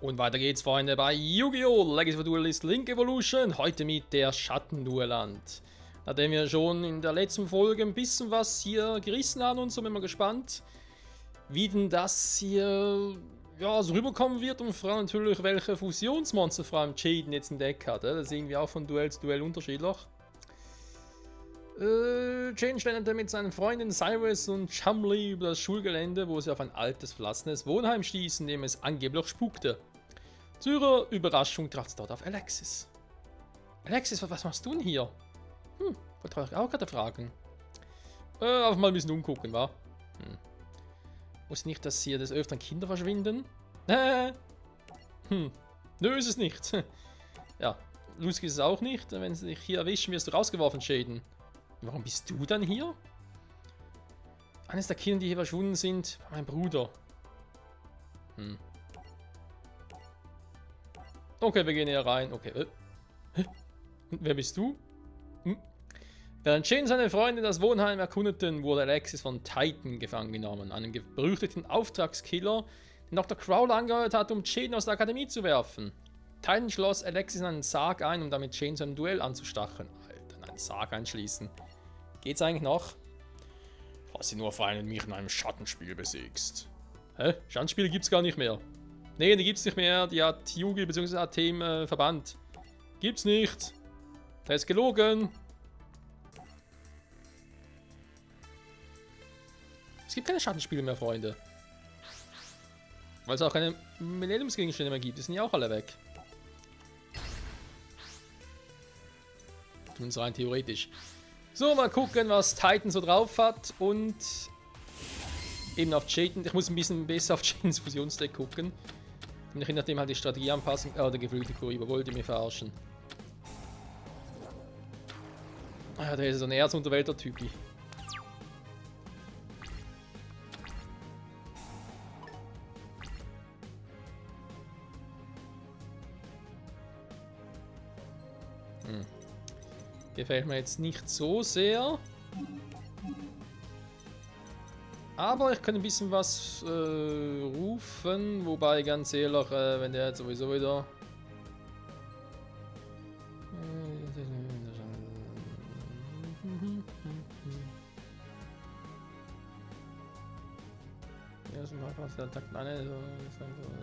Und weiter geht's, Freunde, bei Yu-Gi-Oh! Legacy of Duelist Link Evolution. Heute mit der Schattenduelland. Nachdem wir schon in der letzten Folge ein bisschen was hier gerissen haben und so, bin ich mal gespannt, wie denn das hier so rüberkommen wird und vor allem natürlich, welche Fusionsmonster vor allem Jaden jetzt entdeckt hat. Das ist irgendwie auch von Duell zu Duell unterschiedlich. Jaden schlenderte mit seinen Freunden Cyrus und Chumley über das Schulgelände, wo sie auf ein altes, verlassenes Wohnheim stießen, in dem es angeblich spukte. Zu ihrer Überraschung traf sie dort auf Alexis. Alexis, was machst du denn hier? Wollte ich auch gerade fragen. Einfach mal ein bisschen umgucken, wa? Wusste nicht, dass hier des Öfteren Kinder verschwinden? Nö, ist es nicht. Ja, lustig ist es auch nicht. Wenn sie dich hier erwischen, wirst du rausgeworfen, Jaden. Warum bist du dann hier? Eines der Kinder, die hier verschwunden sind, war mein Bruder. Okay, wir gehen hier rein. Okay. Und wer bist du? Während Jaden seine Freunde das Wohnheim erkundeten, wurde Alexis von Titan gefangen genommen, einem berüchtigten Auftragskiller, den Dr. Crowler angeheuert hat, um Jaden aus der Akademie zu werfen. Titan schloss Alexis in einen Sarg ein, um damit Jaden zu einem Duell anzustacheln. Alter, in einen Sarg einschließen. Geht's eigentlich noch? Hast du nur frei, wenn du mich in einem Schattenspiel besiegst. Hä? Schattenspiele gibt's gar nicht mehr. Nee, die gibt's nicht mehr. Die hat Yugi bzw. Athem verbannt. Gibt's nicht. Der ist gelogen. Es gibt keine Schattenspiele mehr, Freunde. Weil es auch keine Millenniumsgegenstände mehr gibt. Die sind ja auch alle weg. Zumindest rein theoretisch. So, mal gucken, was Titan so drauf hat. Und eben auf Jaden. Ich muss ein bisschen besser auf Jadens Fusionsdeck gucken. Und je nachdem halt die Strategie anpassen. Oh, der geflügelte Kurier. Wollt ihr mich verarschen? Ah, der ist so ein Erzunterwälter-Typi. Gefällt mir jetzt nicht so sehr. Aber ich kann ein bisschen was rufen. Wobei, ganz ehrlich, wenn der jetzt sowieso wieder...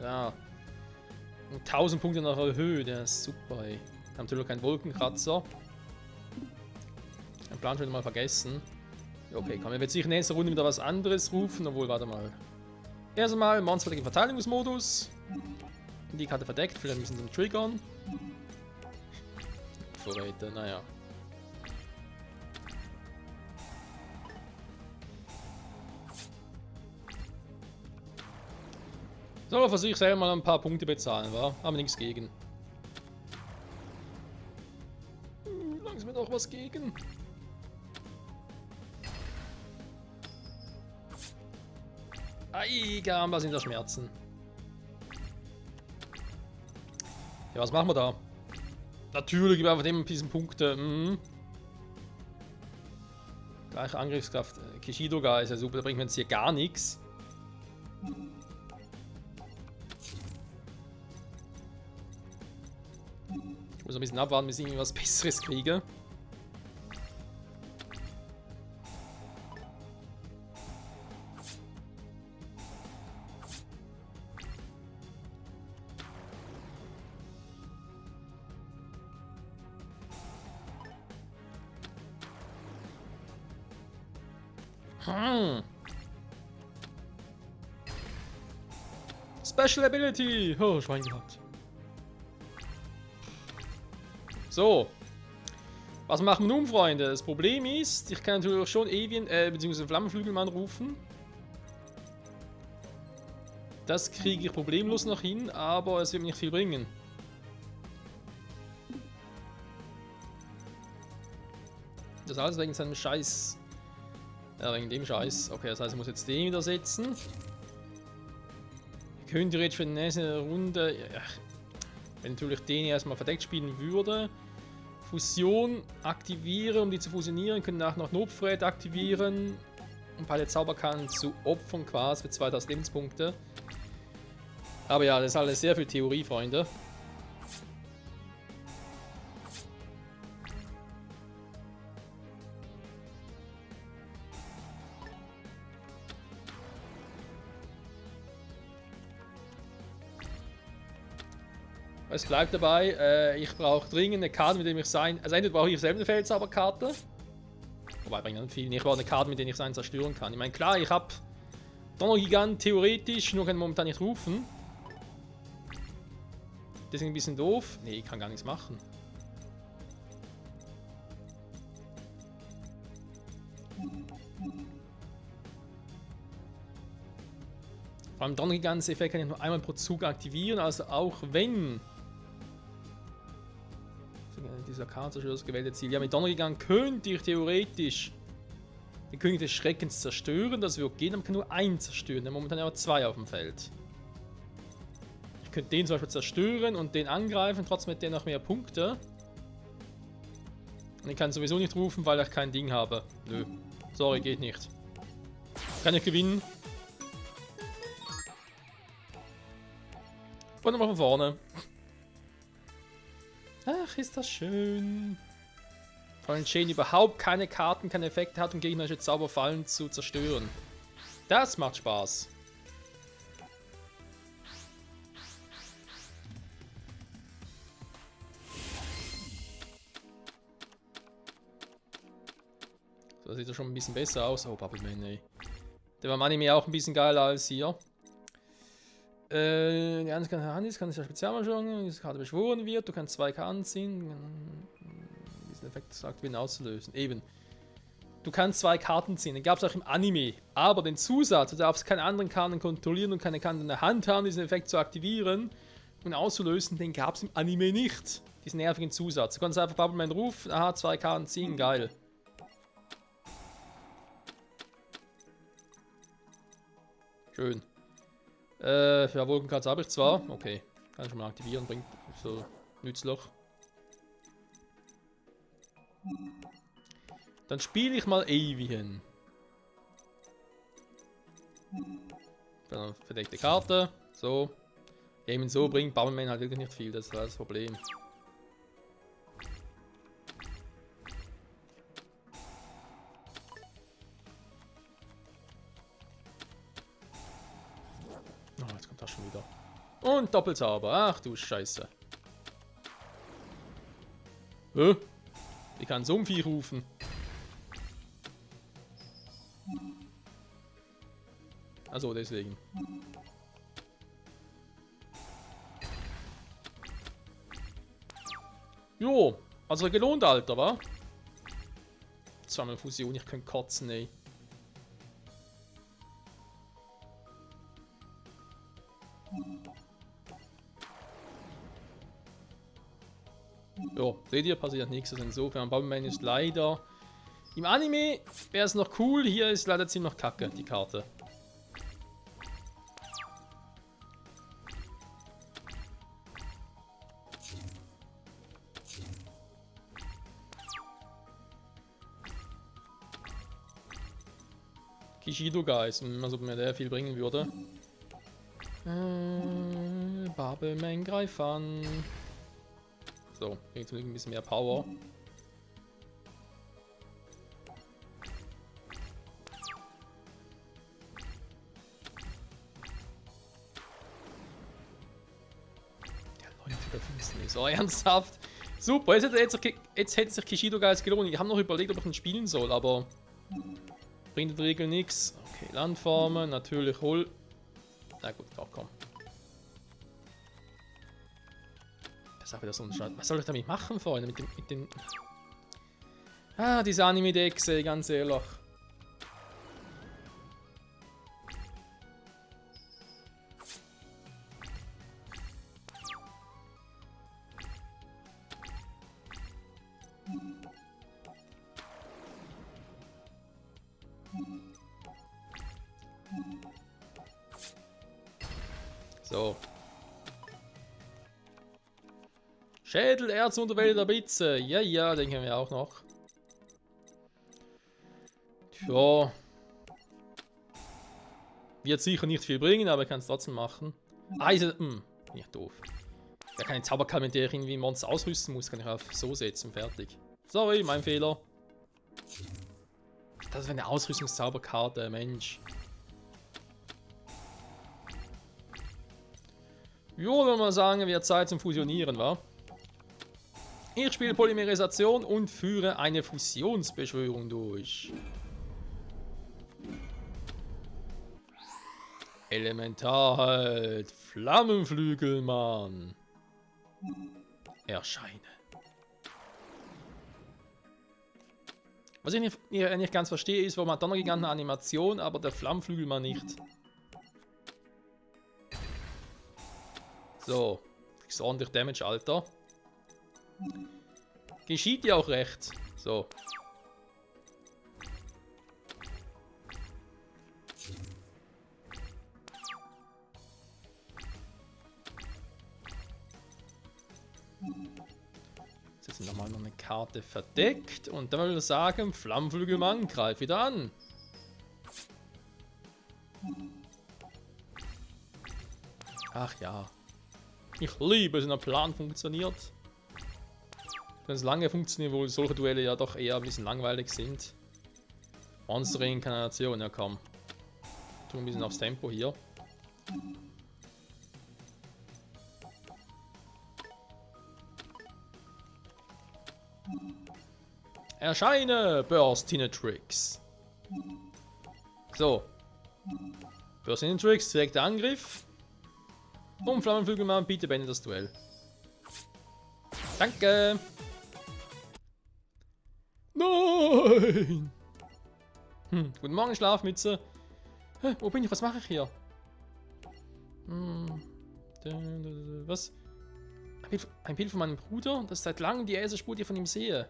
Ja. 1000 Punkte nach der Höhe, der ist super, ey. Haben natürlich keinen Wolkenkratzer. Den Plan schon mal vergessen. Okay, komm, wir werden sicher in nächster Runde wieder was anderes rufen, obwohl, warte mal. Erst einmal Monster im Verteidigungsmodus. Die Karte verdeckt, vielleicht ein bisschen zum Triggern. Vorräte, naja. So, versuche ich selber mal ein paar Punkte bezahlen, wa? Haben wir nichts gegen. Langsam doch was gegen. Ei, was sind da Schmerzen? Ja, was machen wir da? Natürlich über dem ein bisschen Punkte. Gleiche Angriffskraft. Kishido-Ga ist ja super, da bringt man jetzt hier gar nichts. Ich muss ein bisschen abwarten, bis ich irgendwie was Besseres kriege. Special Ability! Oh, Schwein gehabt. So. Was machen wir nun, Freunde? Das Problem ist, ich kann natürlich schon Evian, bzw. Flammenflügelmann rufen. Das kriege ich problemlos noch hin, aber es wird mir nicht viel bringen. Das alles wegen seinem Scheiß. Ja, wegen dem Scheiß. Okay, das heißt, ich muss jetzt den wieder setzen. Ich könnte jetzt für die nächste Runde, ja, wenn natürlich den erstmal verdeckt spielen würde, Fusion aktivieren, um die zu fusionieren, können nachher noch Notfred aktivieren, um beide Zauberkarten zu opfern quasi für 2000 Lebenspunkte. Aber ja, das ist alles sehr viel Theorie, Freunde. Es bleibt dabei, ich brauche dringend eine Karte, mit der ich sein. Also entweder brauche ich selber eine Feldzauberkarte. Wobei bringt dann viel. Ich brauche eine Karte, mit der ich sein zerstören kann. Ich meine, klar, ich habe Donnergigant theoretisch, nur kann ich momentan nicht rufen. Deswegen ein bisschen doof. Nee, ich kann gar nichts machen. Vor allem Donnergigants-Effekt kann ich nur einmal pro Zug aktivieren, also auch wenn dieser Karte das gewählte Ziel. Ja, mit Donnergigant könnte ich theoretisch den König des Schreckens zerstören. Das würde gehen, aber man kann nur einen zerstören. Denn momentan haben wir 2 auf dem Feld. Ich könnte den zum Beispiel zerstören und den angreifen, trotzdem hat der noch mehr Punkte. Und ich kann sowieso nicht rufen, weil ich kein Ding habe. Nö. Sorry, geht nicht. Kann ich gewinnen. Und nochmal von vorne. Ach, ist das schön. Vor allem Chain überhaupt keine Karten, keine Effekte hat, um gegnerische Zauberfallen zu zerstören. Das macht Spaß. So, das sieht ja schon ein bisschen besser aus. Oh, Bubbleman, ey. Der war im Anime auch ein bisschen geiler als hier. Die andere Hand kann sich ja Spezialmaschinen, diese Karte beschworen wird. Du kannst 2 Karten ziehen. Diesen Effekt sagt, wen auszulösen. Eben. Du kannst 2 Karten ziehen. Den gab es auch im Anime. Aber den Zusatz, du darfst keine anderen Karten kontrollieren und keine Karten in der Hand haben, diesen Effekt zu aktivieren und auszulösen, den gab es im Anime nicht. Diesen nervigen Zusatz. Du kannst einfach Bubbleman rufen, aha, 2 Karten ziehen, geil. Schön. Ja, Wolkenkratzer habe ich zwar. Okay, kann ich schon mal aktivieren, bringt so nützlich. Dann spiele ich mal Avian. Dann verdeckte Karte. So. Eben so bringt Bubbleman halt wirklich nicht viel, das ist das Problem. Oh, jetzt kommt das schon wieder. Und Doppelzauber. Ach du Scheiße. Ich kann so ein Vieh rufen. Also deswegen. Jo, also gelohnt, Alter, wa? Zweimal Fusion, ich könnte kotzen, ey. Jo, seht ihr, passiert nichts. Also insofern, Bubbleman ist leider... Im Anime wäre es noch cool, hier ist leider ziemlich kacke, die Karte. Kishido Guys, also ob mir der viel bringen würde. Bubbleman greif an. So, kriegt ein bisschen mehr Power. Der Leute der Finsternis, so ernsthaft. Super, jetzt hätte sich Kishido Guys gelohnt. Ich habe noch überlegt, ob ich ihn spielen soll, aber bringt in der Regel nichts. Okay, Landformen, natürlich hol. Na gut, doch, komm. Das ist auch wieder so ein Scheiß. Was soll ich damit machen, Freunde? Mit den. Ah, diese Anime-Decks, ey, ganz ehrlich. So. Schädel, Erz, Unterwelle der Blitze. Ja, ja, den kennen wir auch noch. Tja. Wird sicher nicht viel bringen, aber ich kann es trotzdem machen. Eisen. Bin ich doof. Ja, keine Zauberkarte, mit der ich irgendwie Monster ausrüsten muss, kann ich auf so setzen. Fertig. Sorry, mein Fehler. Das ist eine Ausrüstungszauberkarte, Mensch. Jo, würde mal sagen, wird Zeit zum Fusionieren, wa? Ich spiele Polymerisation und führe eine Fusionsbeschwörung durch. Elementar halt. Flammenflügelmann. Erscheine. Was ich nicht ganz verstehe, ist, warum hat Donnergigant eine Animation, aber der Flammenflügelmann nicht. So. Kriegst ordentlich Damage, Alter. Geschieht dir auch recht. So. Jetzt ist nochmal noch eine Karte verdeckt. Und dann würde ich sagen, Flammenflügelmann, greif wieder an. Ach ja. Ich liebe es, wenn ein Plan funktioniert. Wenn es lange funktioniert, wo solche Duelle ja doch eher ein bisschen langweilig sind. Monster-Reinkarnation, ja komm. Tun ein bisschen aufs Tempo hier. Erscheine, Burstinatrix. So. Burstinatrix, direkter Angriff. Und Flammenflügelmann, bitte beende das Duell. Danke. Nein. Guten Morgen, Schlafmütze. Wo bin ich? Was mache ich hier? Was? Ein Bild von meinem Bruder? Das ist seit langem die erste Spur, die ich von ihm sehe.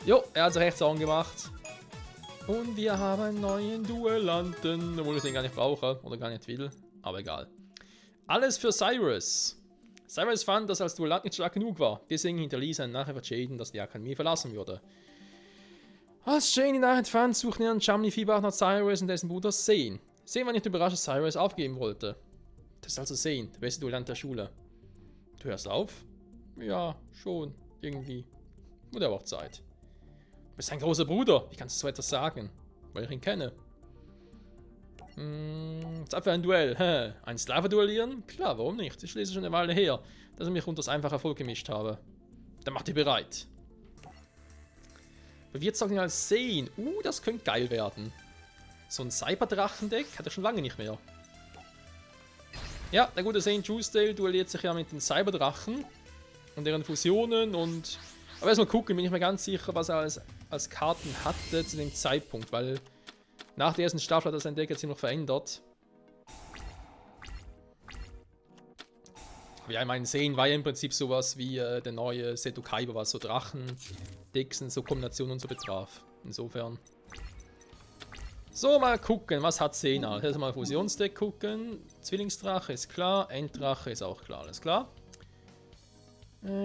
Jo, er hat sich rechts angemacht. Und wir haben einen neuen Duellanten, obwohl ich den gar nicht brauche oder gar nicht will. Aber egal. Alles für Cyrus. Cyrus fand, dass als Duellant nicht stark genug war. Deswegen hinterließ er nachher Jaden, dass die Akademie verlassen würde. Als Jane die Nachricht fand, suchten er und Chumley fieberhaft nach Cyrus und dessen Bruder Zane. Zane war nicht überrascht, dass Cyrus aufgeben wollte. Das ist also Zane, der beste Duellant der Schule. Du hörst auf? Ja, schon. Irgendwie. Wurde aber auch Zeit. Du bist ein großer Bruder. Wie kannst du so etwas sagen? Weil ich ihn kenne. Zeit für ein Duell. Ein Sklave duellieren? Klar, warum nicht? Ich lese schon eine Weile her, dass ich mich unter das einfache Volk gemischt habe. Dann macht ihr bereit. Bewirtshaftung als Zane. Das könnte geil werden. So ein Cyberdrachendeck hat er schon lange nicht mehr. Ja, der gute Zane Truesdale duelliert sich ja mit den Cyberdrachen und deren Fusionen und... Aber erstmal gucken, bin ich mir ganz sicher, was er als Karten hatte zu dem Zeitpunkt, weil nach der ersten Staffel hat er sein Deck jetzt ziemlich verändert. Aber ja, ich meine, Zane war ja im Prinzip sowas wie der neue Seto Kaiba, was so Drachen-Decks und so Kombinationen und so betraf. Insofern. So, mal gucken, was hat Zane all? Erstmal Fusionsdeck gucken. Zwillingsdrache ist klar, Enddrache ist auch klar, alles klar.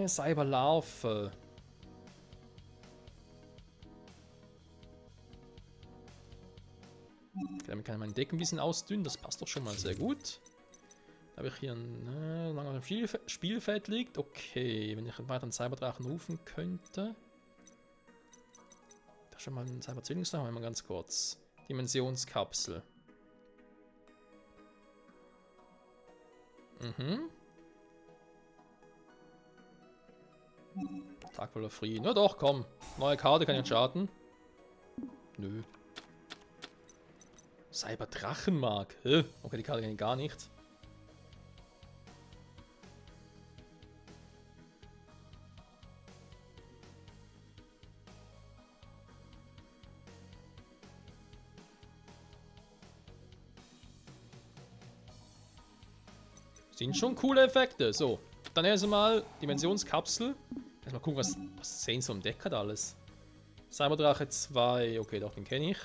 Cyberlarve. Damit kann ich mein Deck ein bisschen ausdünnen, das passt doch schon mal sehr gut. Da habe ich hier ein langer Spielfeld liegt. Okay, wenn ich weiter einen Cyberdrachen rufen könnte. Da schon mal einen Cyber-Zwillingsdrachen, mal ganz kurz. Dimensionskapsel. Tag voller Frieden. Na doch, komm. Neue Karte kann ja schaden. Nö. Cyber-Drachenmark. Okay, die Karte kann ich gar nicht. Sind schon coole Effekte. So, dann erstmal Dimensionskapsel. Erstmal gucken, was Zane so im Deck hat alles. Cyberdrache 2, okay, doch, den kenne ich.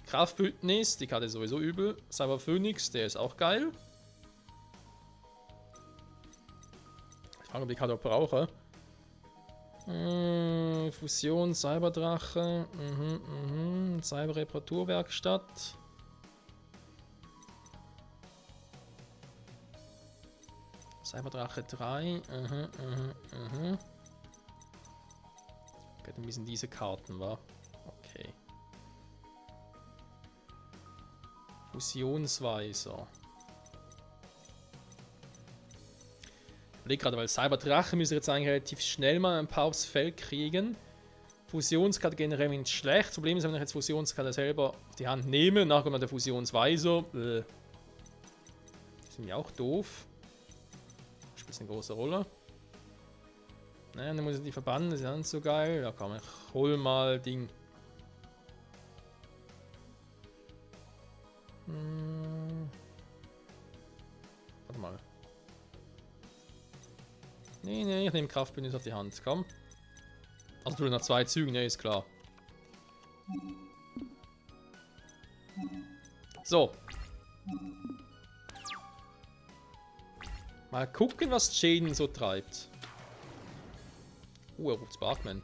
Kraftbündnis, die Karte ist sowieso übel. Cyber Phoenix, der ist auch geil. Ich frage, ob ich die Karte auch brauche. Fusion, Cyberdrache. Cyber-Reparaturwerkstatt. Cyberdrache 3. Okay, dann müssen diese Karten, wa? Okay. Fusionsweiser. Ich überlege gerade, weil Cyberdrache müssen jetzt eigentlich relativ schnell mal ein paar aufs Feld kriegen. Fusionskarte generell nicht schlecht. Das Problem ist, wenn ich jetzt Fusionskarte selber auf die Hand nehme, nachher kommt der Fusionsweiser. Das sind ja auch doof. Spielt eine große Rolle. Naja, dann muss ich die verbannen, das ist ja nicht so geil. Ja komm, ich hol mal Ding. Warte mal. Nee, ich nehme Kraftbündnis auf die Hand, komm. Also du nach 2 Zügen, ne, ist klar. So. Mal gucken, was Jaden so treibt. Er ruft Sparkman.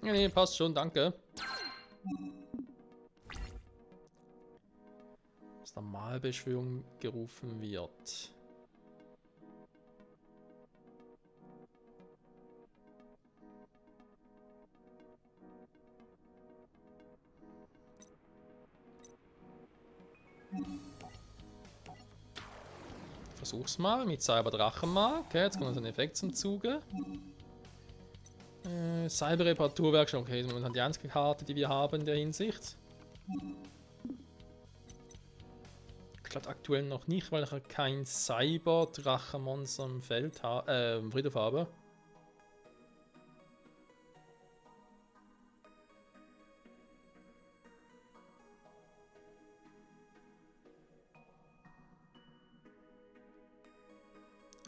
Ja, nee, passt schon, danke. Dass Normalbeschwörung gerufen wird. Versuch's mal mit Cyberdrachenmark. Okay, jetzt kommt uns ein Effekt zum Zuge. Cyber-Reparaturwerkstatt, okay, das ist momentan die einzige Karte, die wir haben in der Hinsicht. Ich glaube aktuell noch nicht, weil ich kein Cyber-Drachenmonster im Feld im Friedhof habe.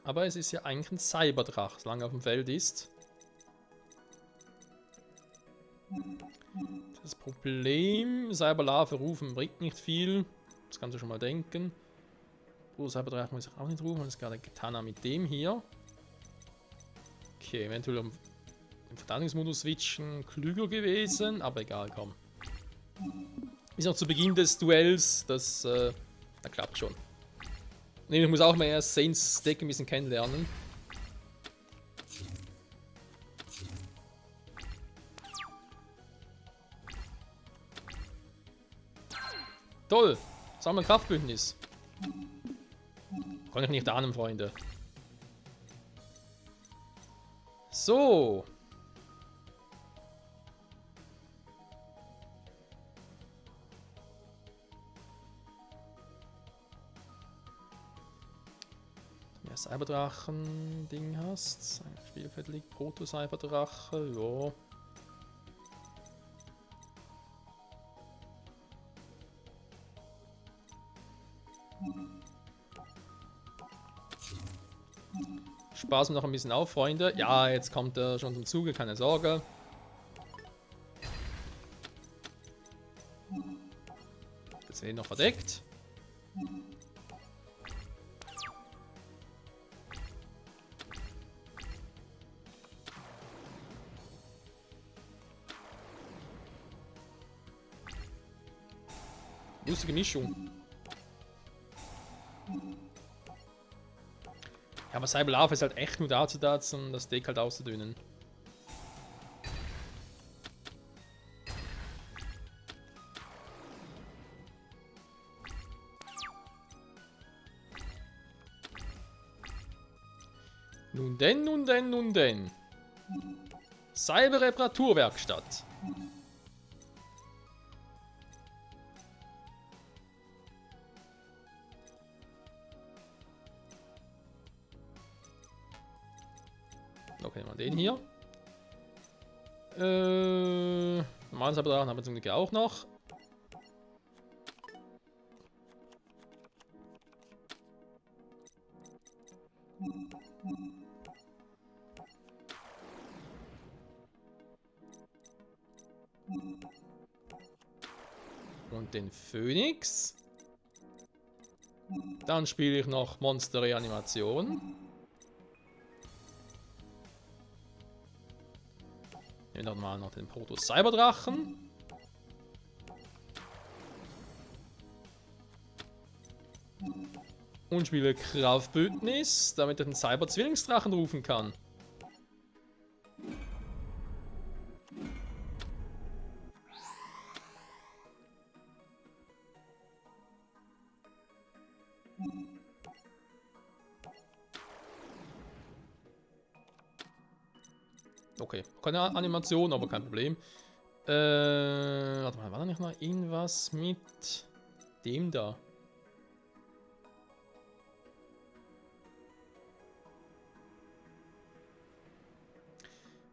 Aber es ist ja eigentlich ein Cyberdrach, solange er auf dem Feld ist. Das Problem, Cyberlarve rufen bringt nicht viel. Das kannst du schon mal denken. Cyberdrach muss ich auch nicht rufen, das ist gerade getan mit dem hier. Okay, eventuell im Verteidigungsmodus switchen klüger gewesen, aber egal, komm. Ist noch zu Beginn des Duells, das klappt schon. Nee, ich muss auch mal erst Saints Deck ein bisschen kennenlernen. Toll! Sagen wir ein Kraftbündnis. Kann ich nicht ahnen, Freunde. So. Ja, Cyberdrachen-Ding hast. Spielfeld liegt Proto-Cyberdrache, ja. Spaß noch ein bisschen auf, Freunde. Ja, jetzt kommt er schon zum Zuge, keine Sorge. Das wird noch verdeckt. Lustige Mischung. Ja, aber Cyberlarve ist halt echt nur dazu da, um das Deck halt auszudünnen. Nun denn, nun denn, nun denn. Cyber-Reparaturwerkstatt. Okay, nehmen wir den hier. Normalen Cyberdrachen haben wir zum Glück auch noch. Und den Phönix. Dann spiele ich noch Monster-Reanimation. Nehmen wir mal noch den Proto-Cyberdrachen. Und spiele Kraftbündnis, damit er den Cyber-Zwillingsdrachen rufen kann. Okay, keine Animation, aber kein Problem. Warte mal, war da nicht noch irgendwas mit dem da?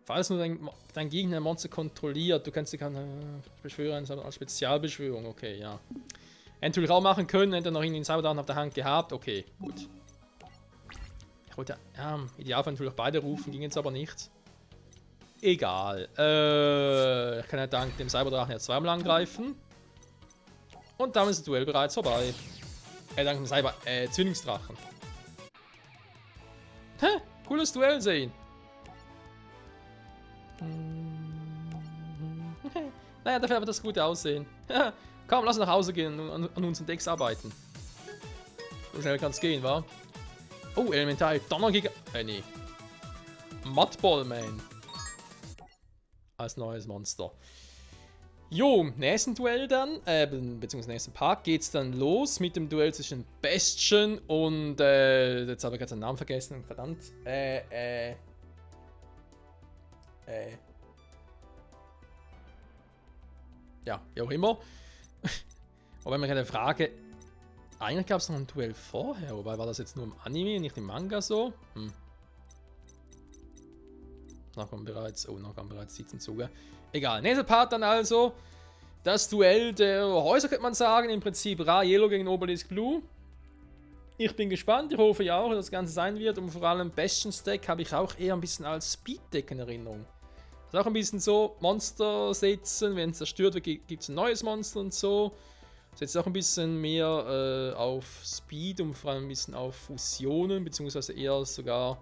Falls nur dein Gegner ein Monster kontrolliert, du kannst die beschwören, als Spezialbeschwörung, okay, ja. Hätte natürlich auch machen können, hätte er noch irgendwie einen Cyberdrachen auf der Hand gehabt, okay, gut. Ich wollte, ja, idealfall natürlich beide rufen, ging jetzt aber nicht. Egal. Ich kann ja dank dem Cyberdrachen jetzt zweimal angreifen. Und damit ist das Duell bereits vorbei. Dank dem Zwillingsdrachen. Hä? Cooles Duell sehen. Naja, dafür wird das gute Aussehen. Komm, lass nach Hause gehen und an unseren Decks arbeiten. So schnell kann es gehen, wa? Oh, Elemental Donnergiga. Nee. Mudball-Man. Als neues Monster. Jo, im nächsten Duell dann, beziehungsweise im nächsten Part geht's dann los mit dem Duell zwischen Bastion und, jetzt habe ich gerade seinen Namen vergessen, verdammt, ja, wie auch immer. Aber wenn man eine Frage, eigentlich gab es noch ein Duell vorher, wobei war das jetzt nur im Anime, nicht im Manga so? Noch kommen bereits die zum Zuge. Egal, nächster Part dann also. Das Duell der Häuser könnte man sagen. Im Prinzip Ra Yellow gegen Obelisk Blue. Ich bin gespannt, ich hoffe ja auch, dass das Ganze sein wird. Und vor allem Bastions Deck habe ich auch eher ein bisschen als Speed-Deck in Erinnerung. Das ist auch ein bisschen so, Monster setzen, wenn es zerstört wird, gibt es ein neues Monster und so. Setzt auch ein bisschen mehr auf Speed und vor allem ein bisschen auf Fusionen, beziehungsweise eher sogar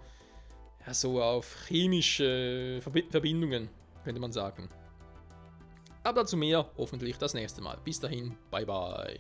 ja, so auf chemische Verbindungen, könnte man sagen. Aber dazu mehr hoffentlich das nächste Mal. Bis dahin, bye bye.